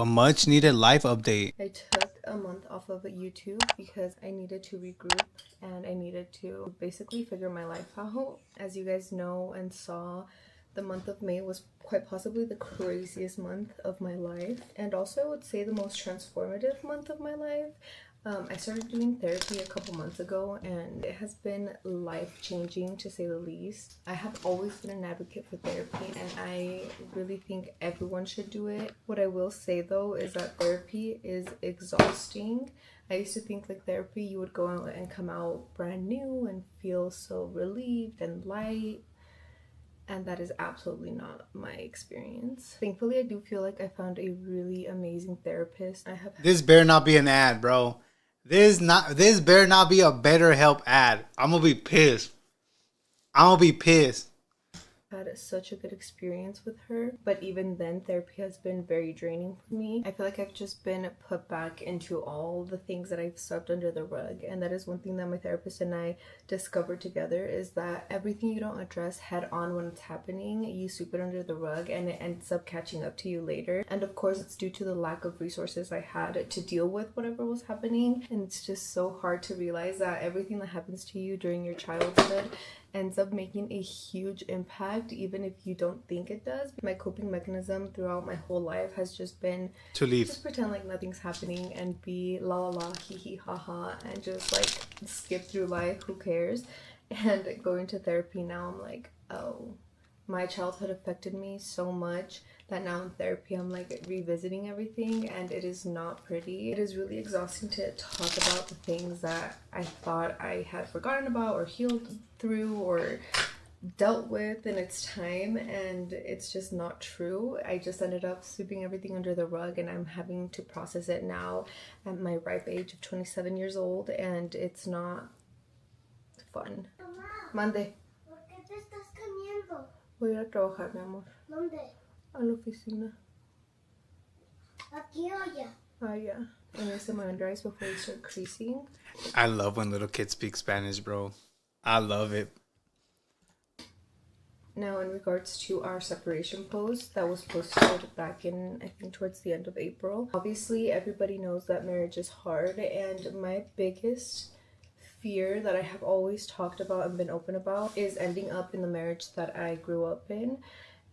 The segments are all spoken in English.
much needed life update. I took a month off of YouTube because I needed to regroup and I needed to basically figure my life out. As you guys know and saw, the month of May was quite possibly the craziest month of my life, and also I would say the most transformative month of my life. I started doing therapy a couple months ago and it has been life-changing to say the least. I have always been an advocate for therapy and I really think everyone should do it. What I will say though is that therapy is exhausting. I used to think like therapy, you would go out and come out brand new and feel so relieved and light. And that is absolutely not my experience. Thankfully, I do feel like I found a really amazing therapist. This better not be an ad, bro. This better not be a BetterHelp ad. I'm gonna be pissed. Had such a good experience with her, but even then therapy has been very draining for me. I feel like I've just been put back into all the things that I've swept under the rug, and that is one thing that my therapist and I discovered together, is that everything you don't address head on when it's happening, you sweep it under the rug and it ends up catching up to you later. And of course it's due to the lack of resources I had to deal with whatever was happening, and it's just so hard to realize that everything that happens to you during your childhood ends up making a huge impact even if you don't think it does. My coping mechanism throughout my whole life has just been to leave, just pretend like nothing's happening and be la la la, hee hee ha ha, and just like skip through life, who cares. And going to therapy now, I'm like, oh, my childhood affected me so much that now in therapy I'm like revisiting everything, and it is not pretty. It is really exhausting to talk about the things that I thought I had forgotten about or healed through or dealt with in its time, and it's just not true. I just ended up sweeping everything under the rug, and I'm having to process it now at my ripe age of 27 years old, and it's not fun. Mande. ¿Por qué te estás cambiando? Voy a ir a trabajar, mi amor. ¿Dónde? A la oficina. Aquí o allá. Oh yeah. And I my under eyes before they start creasing. I love when little kids speak Spanish, bro. I love it. Now, in regards to our separation post that was posted back in, I think, towards the end of April. Obviously, everybody knows that marriage is hard, and my biggest fear that I have always talked about and been open about is ending up in the marriage that I grew up in.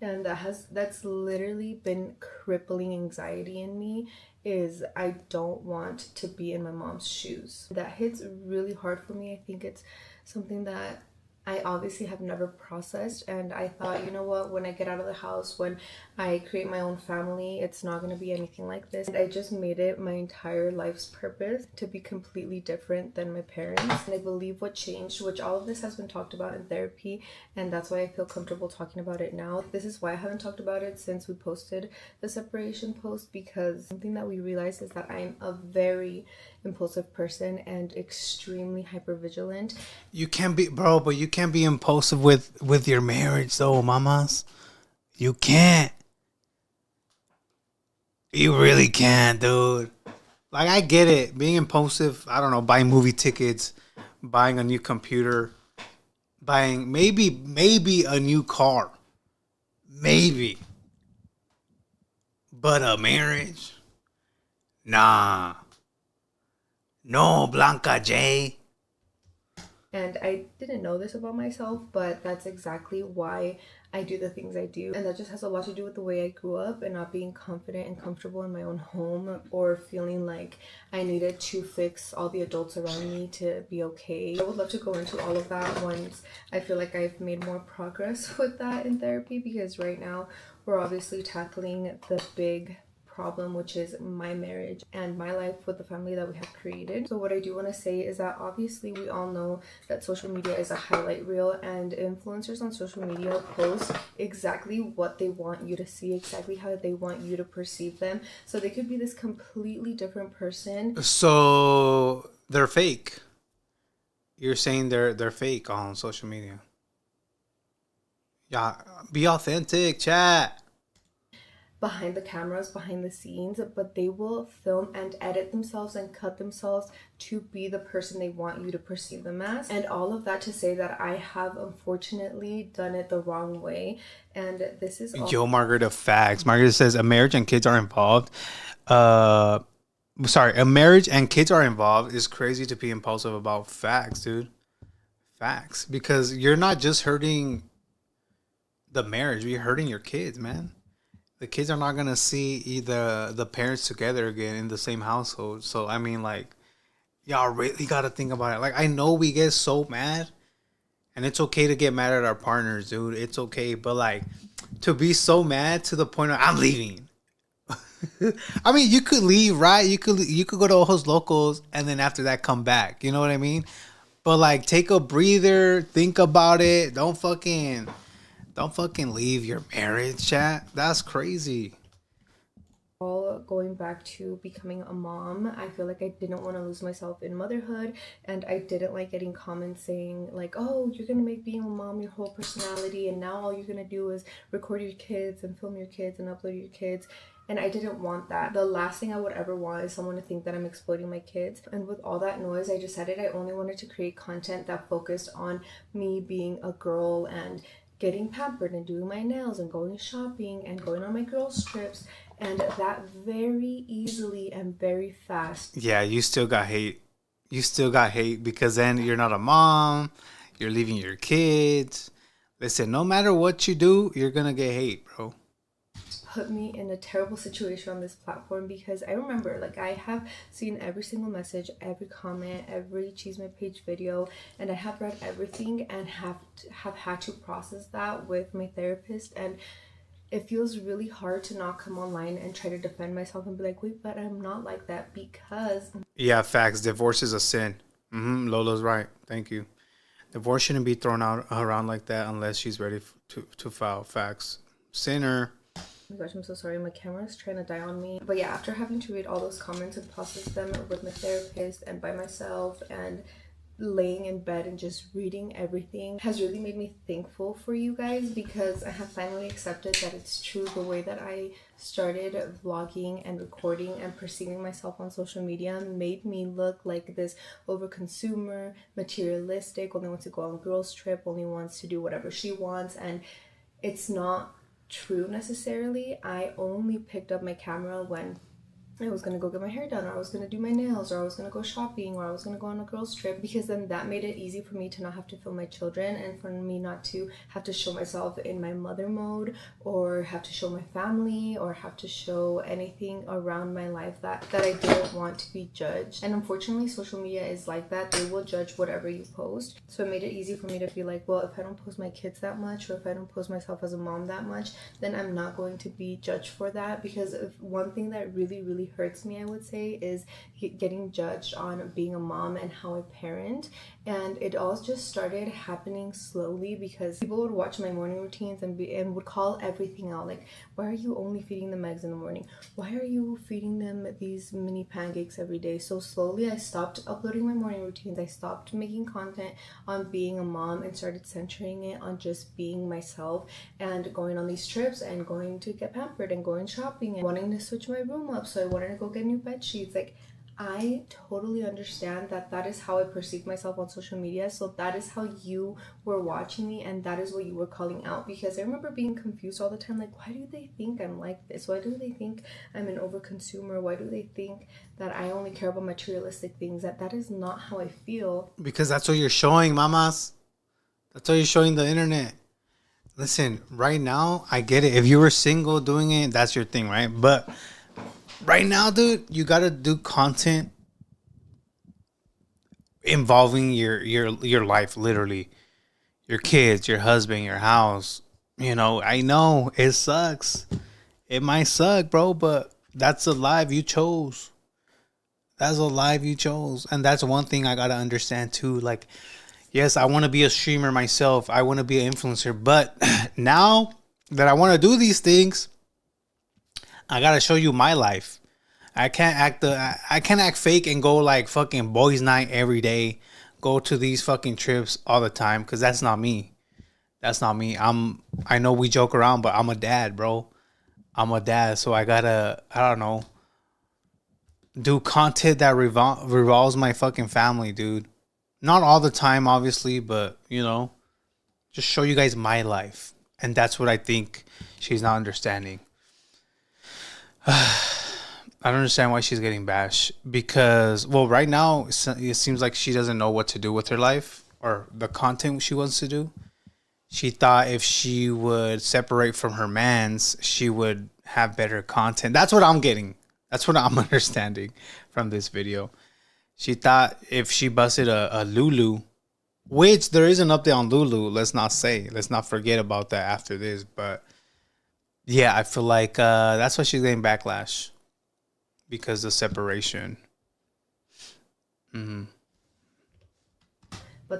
And that's literally been crippling anxiety in me, is I don't want to be in my mom's shoes. That hits really hard for me. I think it's something that I obviously have never processed, and I thought, you know what, when I get out of the house, when I create my own family, it's not going to be anything like this. And I just made it my entire life's purpose to be completely different than my parents. And I believe what changed, which all of this has been talked about in therapy, and that's why I feel comfortable talking about it now. This is why I haven't talked about it since we posted the separation post, because something that we realized is that I'm a very impulsive person and extremely hypervigilant. You can't be, bro, but you can't be impulsive with your marriage though, mamas. You can't. You really can't, dude. Like, I get it, being impulsive, I don't know, buying movie tickets, buying a new computer, buying maybe a new car, maybe, but a marriage, nah. No, Blanca J. And I didn't know this about myself, but that's exactly why I do the things I do. And that just has a lot to do with the way I grew up and not being confident and comfortable in my own home, or feeling like I needed to fix all the adults around me to be okay. I would love to go into all of that once I feel like I've made more progress with that in therapy, because right now we're obviously tackling the big problem, which is my marriage and my life with the family that we have created. So what I do want to say is that obviously we all know that social media is a highlight reel, and influencers on social media post exactly what they want you to see, exactly how they want you to perceive them. So they could be this completely different person. So they're fake. You're saying they're fake on social media. Yeah, be authentic, chat. Behind the cameras, behind the scenes, but they will film and edit themselves and cut themselves to be the person they want you to perceive them as. And all of that to say that I have unfortunately done it the wrong way. And this is all— Yo, Margaret of facts. Margaret says a marriage and kids are involved. uh sorry, a marriage and kids are involved, it's crazy to be impulsive about facts, dude. Facts. Because you're not just hurting the marriage, you're hurting your kids, man. The kids are not gonna see either the parents together again in the same household. So I mean, like, y'all really gotta think about it. Like, I know we get so mad, and it's okay to get mad at our partners, dude. It's okay, but like, to be so mad to the point of I'm leaving. I mean, you could leave, right? You could go to Ojos Locos, and then after that, come back. You know what I mean? But like, take a breather, think about it. Don't fucking leave your marriage, chat. That's crazy. All going back to becoming a mom, I feel like I didn't want to lose myself in motherhood, and I didn't like getting comments saying like, oh, you're gonna make being a mom your whole personality, and now all you're gonna do is record your kids and film your kids and upload your kids. And I didn't want that. The last thing I would ever want is someone to think that I'm exploiting my kids. And with all that noise, I decided I only wanted to create content that focused on me being a girl and getting pampered and doing my nails and going shopping and going on my girls trips, and that very easily and very fast. Yeah, you still got hate. You still got hate because then you're not a mom. You're leaving your kids. Listen, no matter what you do, you're gonna get hate, bro. Put me in a terrible situation on this platform, because I remember, like, I have seen every single message, every comment, every Cheese My Page video, and I have read everything and have had to process that with my therapist. And it feels really hard to not come online and try to defend myself and be like, wait, but I'm not like that, because Yeah, facts. Divorce is a sin. Lola's right. Thank you. Divorce shouldn't be thrown out around like that unless she's ready to file. Facts. Sinner. oh my gosh, I'm so sorry. My camera's trying to die on me. But yeah, after having to read all those comments and process them with my therapist and by myself, and laying in bed and just reading everything, has really made me thankful for you guys, because I have finally accepted that it's true. The way that I started vlogging and recording and perceiving myself on social media made me look like this overconsumer, materialistic, only wants to go on a girls trip, only wants to do whatever she wants. And it's not true necessarily. I only picked up my camera when I was gonna go get my hair done, or I was gonna do my nails, or I was gonna go shopping, or I was gonna go on a girls trip, because then that made it easy for me to not have to film my children, and for me not to have to show myself in my mother mode, or have to show my family, or have to show anything around my life that I didn't want to be judged. And unfortunately, social media is like that. They will judge whatever you post. So it made it easy for me to feel like, well, if I don't post my kids that much, or if I don't post myself as a mom that much, then I'm not going to be judged for that. Because if one thing that really hurts me, I would say, is getting judged on being a mom and how I parent. And it all just started happening slowly, because people would watch my morning routines and would call everything out, like, why are you only feeding them eggs in the morning? Why are you feeding them these mini pancakes every day? So slowly I stopped uploading my morning routines. I stopped making content on being a mom and started centering it on just being myself and going on these trips and going to get pampered and going shopping and wanting to switch my room up. So I wanted to go get new bed sheets. Like, I totally understand that that is how I perceive myself on social media. So that is how you were watching me, and that is what you were calling out. Because I remember being confused all the time, like, why do they think I'm like this? Why do they think I'm an overconsumer? Why do they think that I only care about materialistic things? That is not how I feel. Because that's what you're showing, mamas. That's what you're showing the internet. Listen, right now, I get it. If you were single doing it, that's your thing, right? But right now, dude, you gotta do content involving your life, literally, your kids, your husband, your house. You know, I know it sucks. It might suck, bro, but that's the life you chose. That's a life you chose, and that's one thing I gotta understand too. Like, yes, I want to be a streamer myself. I want to be an influencer, but now that I want to do these things, I gotta show you my life. I can't act fake and go like fucking boys' night every day, go to these fucking trips all the time, because that's not me. That's not me. I know we joke around, but I'm a dad, bro. I'm a dad, so I gotta, I don't know, do content that revolves my fucking family, dude. Not all the time, obviously, but you know, just show you guys my life, and that's what I think she's not understanding. I don't understand why she's getting bashed because, well, right now it seems like she doesn't know what to do with her life or the content she wants to do. She thought if she would separate from her mans, she would have better content. That's what I'm getting. That's what I'm understanding from this video. She thought if she busted a Lulu, which there is an update on Lulu, let's not forget about that after this. But yeah, I feel like that's why she's getting backlash because of separation. But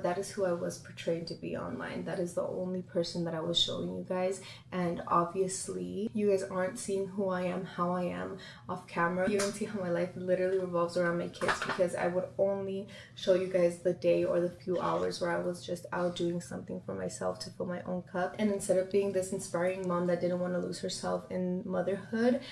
that is who I was portrayed to be online. That is the only person that I was showing you guys. And obviously, you guys aren't seeing who I am, how I am off camera. You don't see how my life literally revolves around my kids, because I would only show you guys the day or the few hours where I was just out doing something for myself to fill my own cup. And instead of being this inspiring mom that didn't want to lose herself in motherhood,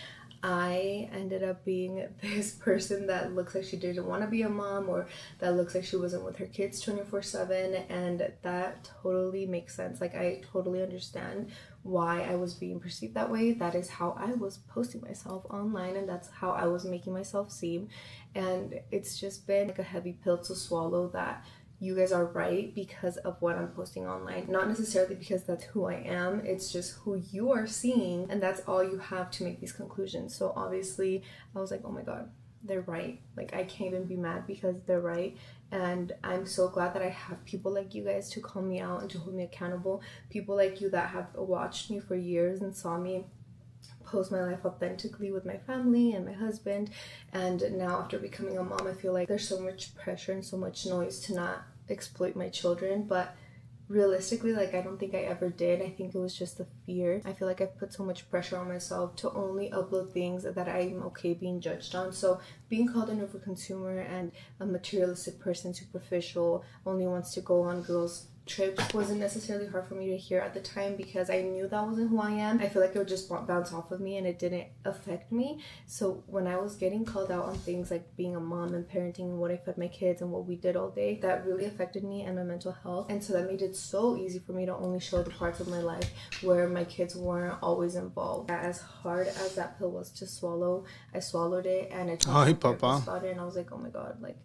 I ended up being this person that looks like she didn't want to be a mom, or that looks like she wasn't with her kids 24/7, and that totally makes sense. Like, I totally understand why I was being perceived that way. That is how I was posting myself online, and that's how I was making myself seem. And it's just been like a heavy pill to swallow that you guys are right because of what I'm posting online. Not necessarily because that's who I am, it's just who you are seeing, and that's all you have to make these conclusions. So obviously I was like, oh my god, they're right. Like, I can't even be mad because they're right. And I'm so glad that I have people like you guys to call me out and to hold me accountable. People like you that have watched me for years and saw me post my life authentically with my family and my husband. And now after becoming a mom, I feel like there's so much pressure and so much noise to not exploit my children. But realistically, like, I don't think I ever did. I think it was just the fear. I feel like I've put so much pressure on myself to only upload things that I'm okay being judged on. So being called an overconsumer and a materialistic person, superficial, only wants to go on girls' trips, wasn't necessarily hard for me to hear at the time, because I knew that wasn't who I am. I feel like it would just bounce off of me and it didn't affect me. So when I was getting called out on things like being a mom and parenting and what I fed my kids and what we did all day, that really affected me and my mental health. And so that made it so easy for me to only show the parts of my life where my kids weren't always involved. As hard as that pill was to swallow, I swallowed it, and I talked to my therapist about it, and I was like, oh my god, like,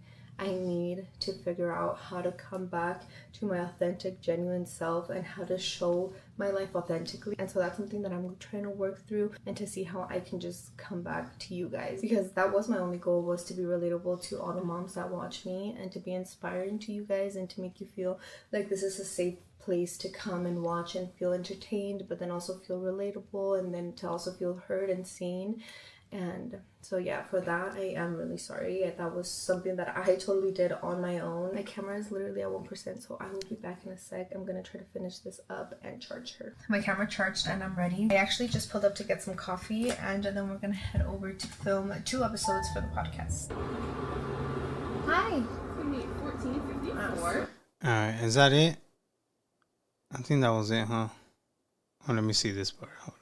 I need to figure out how to come back to my authentic, genuine self and how to show my life authentically. And so that's something that I'm trying to work through, and to see how I can just come back to you guys, because that was my only goal, was to be relatable to all the moms that watch me and to be inspiring to you guys and to make you feel like this is a safe place to come and watch and feel entertained, but then also feel relatable, and then to also feel heard and seen. And so yeah, for that I am really sorry. That was something that I totally did on my own. My camera is literally at 1%, so I will be back in a sec. I'm gonna try to finish this up and charge her. My camera charged and I'm ready. I actually just pulled up to get some coffee, and then we're gonna head over to film 2 episodes for the podcast. Hi. 14:54. Alright, is that it? I think that was it, huh? Oh, let me see this part. Hold on.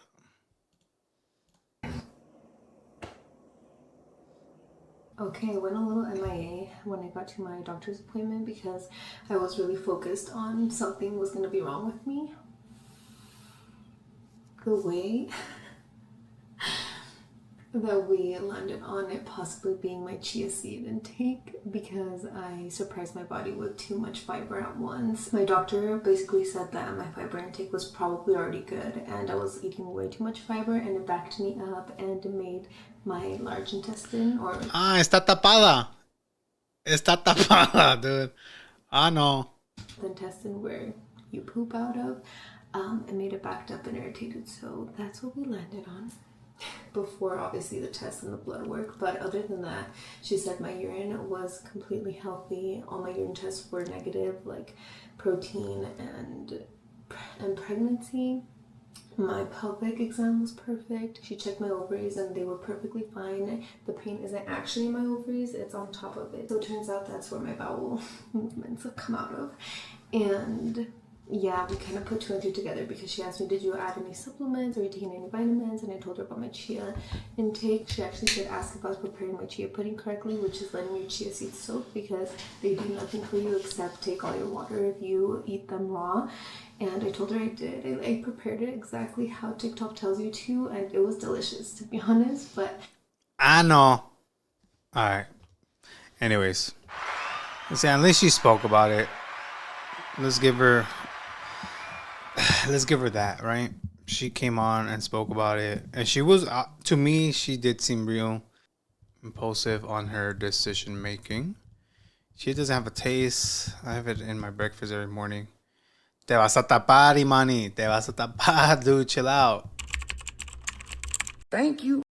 Okay, I went a little MIA when I got to my doctor's appointment because I was really focused on something was going to be wrong with me. The way that we landed on it possibly being my chia seed intake, because I surprised my body with too much fiber at once. My doctor basically said that my fiber intake was probably already good, and I was eating way too much fiber, and it backed me up and made my large intestine, or... Está tapada. Está tapada, dude. No. The intestine where you poop out of, it made it backed up and irritated, so that's what we landed on. Before obviously the tests and the blood work. But other than that, she said my urine was completely healthy. All my urine tests were negative, like protein and pregnancy. My pelvic exam was perfect. She checked my ovaries and they were perfectly fine. The pain isn't actually in my ovaries, it's on top of it. So it turns out that's where my bowel movements have come out of. And yeah, we kind of put 2 and 2 together, because she asked me, did you add any supplements? Are you taking any vitamins? And I told her about my chia intake. She actually did ask if I was preparing my chia pudding correctly, which is letting your chia seeds soak, because they do nothing for you except take all your water if you eat them raw. And I told her I did. I prepared it exactly how TikTok tells you to, and it was delicious, to be honest. But I know. All right. Anyways, see, at least she spoke about it. Let's give her that, right? She came on and spoke about it, and she was to me, she did seem real impulsive on her decision making. She doesn't have a taste. I have it in my breakfast every morning. Te vas a tapar, Imani. Te vas a tapar, dude. Chill out. Thank you.